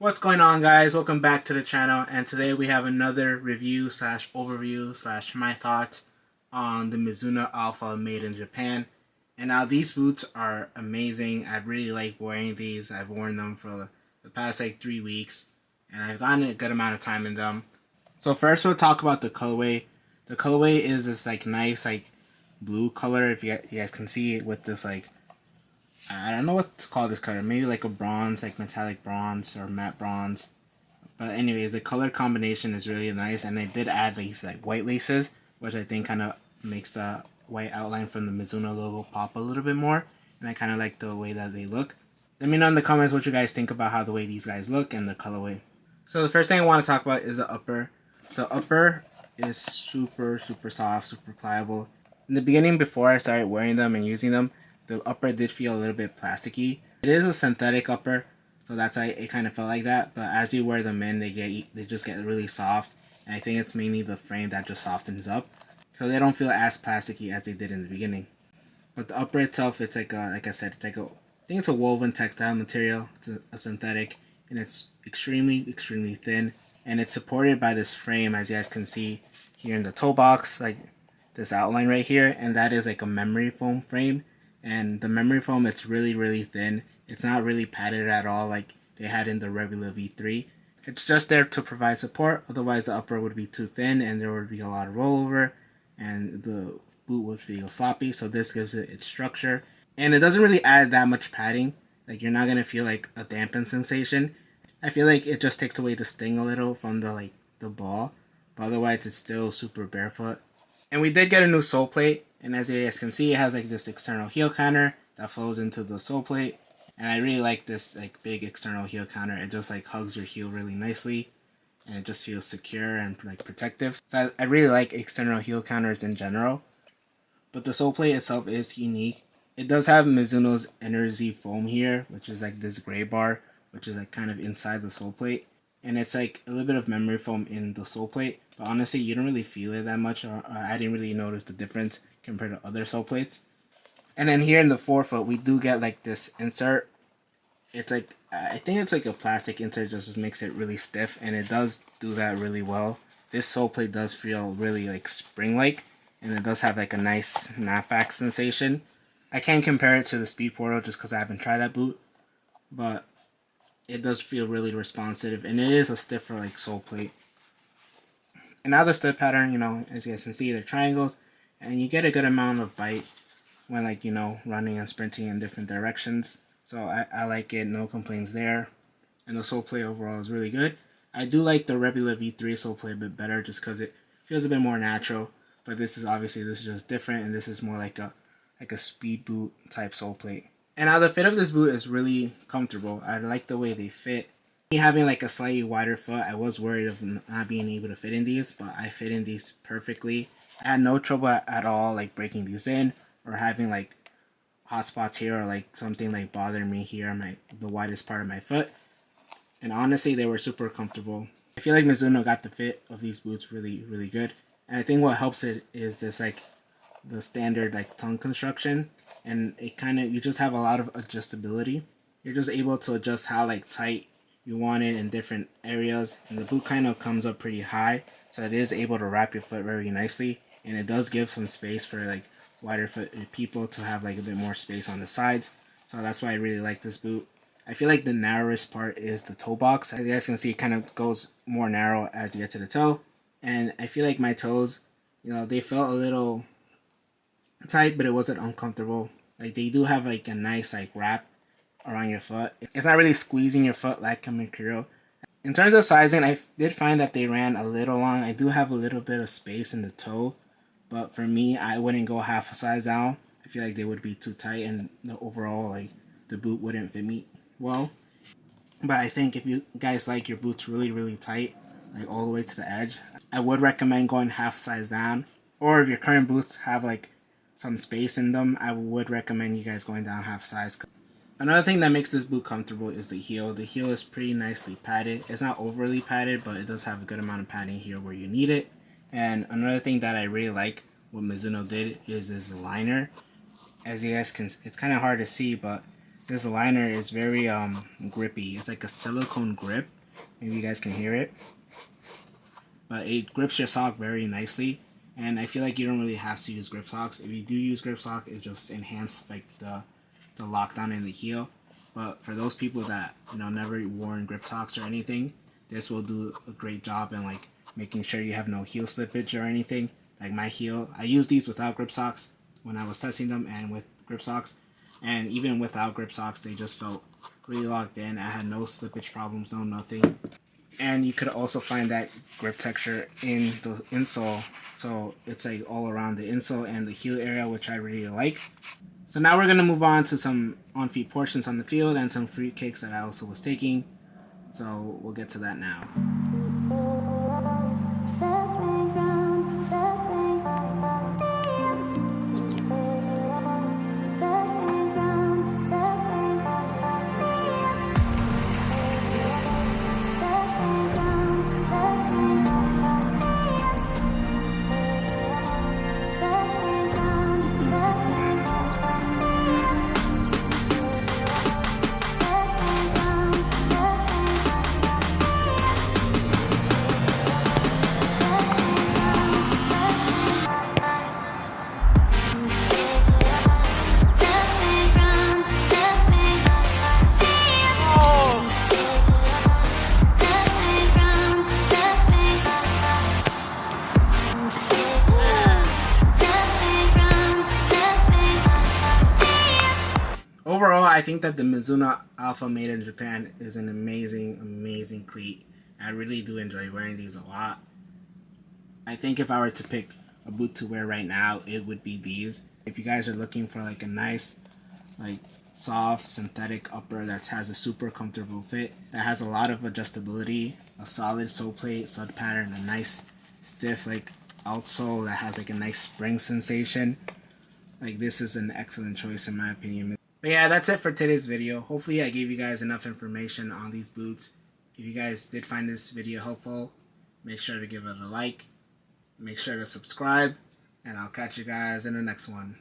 What's going on, guys? Welcome back to the channel, and today we have another review slash overview slash my thoughts on the Mizuno Alpha made in Japan. And now these boots are amazing. I really like wearing these. I've worn them for the past like 3 weeks, and I've gotten a good amount of time in them. So first we'll talk about the colorway. The colorway is this like nice like blue color, if you guys can see it, with this like, I don't know what to call this color. Maybe like a bronze, like metallic bronze or matte bronze. But anyways, the color combination is really nice, and they did add these like white laces, which I think kind of makes the white outline from the Mizuno logo pop a little bit more. And I kind of like the way that they look. Let me know in the comments what you guys think about how the way these guys look and the colorway. So the first thing I want to talk about is the upper. The upper is super soft, super pliable. In the beginning, before I started wearing them and using them, the upper did feel a little bit plasticky. It is a synthetic upper, so that's why it kind of felt like that. But as you wear them in, they just get really soft. And I think it's mainly the frame that just softens up, so they don't feel as plasticky as they did in the beginning. But the upper itself, it's like like I said, I think it's a woven textile material. It's a synthetic, and it's extremely thin. And it's supported by this frame, as you guys can see here in the toe box, like this outline right here, and that is like a memory foam frame. And the memory foam, it's really thin. It's not really padded at all like they had in the regular V3. It's just there to provide support, otherwise the upper would be too thin and there would be a lot of rollover and the boot would feel sloppy. So this gives it its structure, and it doesn't really add that much padding. Like, you're not gonna feel like a dampened sensation. I feel like it just takes away the sting a little from the ball, but otherwise it's still super barefoot. And we did get a new sole plate, and as you guys can see, it has like this external heel counter that flows into the sole plate. And I really like this like big external heel counter. It just like hugs your heel really nicely, and it just feels secure and like protective. So I really like external heel counters in general. But the sole plate itself is unique. It does have Mizuno's Energy foam here, which is like this gray bar, which is like kind of inside the sole plate. And it's like a little bit of memory foam in the sole plate, but honestly you don't really feel it that much, or I didn't really notice the difference compared to other sole plates. And then here in the forefoot we do get like this insert. It's like, I think it's like a plastic insert, just makes it really stiff, and it does do that really well. This sole plate does feel really like spring-like, and it does have like a nice snapback sensation. I can't compare it to the Speed Portal just because I haven't tried that boot, but it does feel really responsive, and it is a stiffer like sole plate. And now the step pattern, as you guys can see, they're triangles, and you get a good amount of bite when running and sprinting in different directions. So I like it, no complaints there. And the sole plate overall is really good. I do like the regular V3 sole plate a bit better just because it feels a bit more natural. But this is just different, and this is more like a speed boot type sole plate. And now the fit of this boot is really comfortable. I like the way they fit. Me having like a slightly wider foot, I was worried of not being able to fit in these, but I fit in these perfectly. I had no trouble at all like breaking these in or having like hot spots here or like something like bothering me here on the widest part of my foot. And honestly, they were super comfortable. I feel like Mizuno got the fit of these boots really good. And I think what helps it is this like the standard like tongue construction, and it you just have a lot of adjustability. You're just able to adjust how like tight you want it in different areas, and the boot kind of comes up pretty high, so it is able to wrap your foot very nicely, and it does give some space for like wider foot people to have like a bit more space on the sides. So that's why I really like this boot. I feel like the narrowest part is the toe box. As you guys can see, it kind of goes more narrow as you get to the toe, and I feel like my toes, they felt a little tight, but it wasn't uncomfortable. Like, they do have like a nice like wrap around your foot. It's not really squeezing your foot like a Mercurial. In terms of sizing, I did find that they ran a little long. I do have a little bit of space in the toe, but for me, I wouldn't go half a size down. I feel like they would be too tight, and the overall like the boot wouldn't fit me well. But I think if you guys like your boots really tight, like all the way to the edge, I would recommend going half size down. Or if your current boots have like some space in them, I would recommend you guys going down half size. Another thing that makes this boot comfortable is the heel. The heel is pretty nicely padded. It's not overly padded, but it does have a good amount of padding here where you need it. And another thing that I really like what Mizuno did is this liner. As you guys can, it's kind of hard to see, but This liner is very grippy. It's like a silicone grip. Maybe you guys can hear it. But it grips your sock very nicely. And I feel like you don't really have to use grip socks. If you do use grip sock, it just enhances like the lockdown in the heel. But for those people that never worn grip socks or anything, this will do a great job in like making sure you have no heel slippage or anything. Like my heel, I used these without grip socks when I was testing them, and with grip socks, and even without grip socks, they just felt really locked in. I had no slippage problems, no nothing. And you could also find that grip texture in the insole, so it's like all around the insole and the heel area, which I really like. So now we're going to move on to some on-feet portions on the field and some free kicks that I also was taking. So we'll get to that now. Overall, I think that the Mizuno Alpha made in Japan is an amazing cleat. I really do enjoy wearing these a lot. I think if I were to pick a boot to wear right now, it would be these. If you guys are looking for like a nice, like soft synthetic upper that has a super comfortable fit, that has a lot of adjustability, a solid sole plate, stud pattern, a nice stiff like outsole that has like a nice spring sensation, like this is an excellent choice in my opinion. But yeah, that's it for today's video. Hopefully I gave you guys enough information on these boots. If you guys did find this video helpful, make sure to give it a like, make sure to subscribe, and I'll catch you guys in the next one.